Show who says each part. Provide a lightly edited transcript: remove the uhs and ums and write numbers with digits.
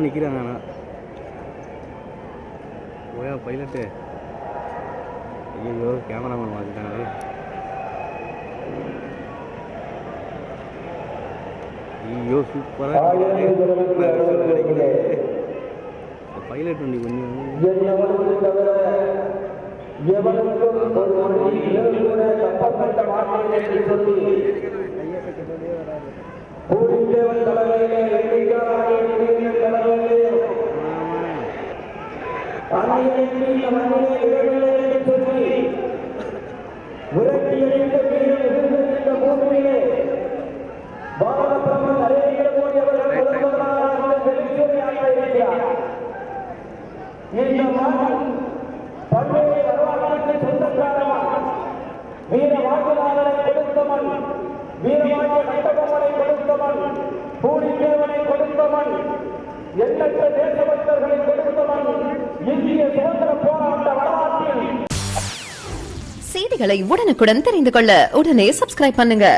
Speaker 1: நிற்கிறாங்க. ஆனால் ஓயா பைலட்டு. ஐயோ கேமராமேன் மாற்றிட்டாங்களே. ஐயோ சூப்பராக கிடைக்குது. பைலட் வண்டி கொஞ்சம்
Speaker 2: பல்வேறு வரலாற்றுக்கு சொந்தக்காரன் வீரவாக்குதாரனை கொடுத்தவன், வீரவாக்கிய கட்டபொம்மனை கொடுத்தவன், பூலித்தேவனை கொடுத்தவன், எண்ணற்ற தேசபக்தர்களை கொடுத்தவன். இந்திய சுதந்திர போராட்ட வரலாற்றில்
Speaker 3: செய்திகளை உடனுக்குடன் தெரிந்து கொள்ள உடனே சப்ஸ்கிரைப் பண்ணுங்க.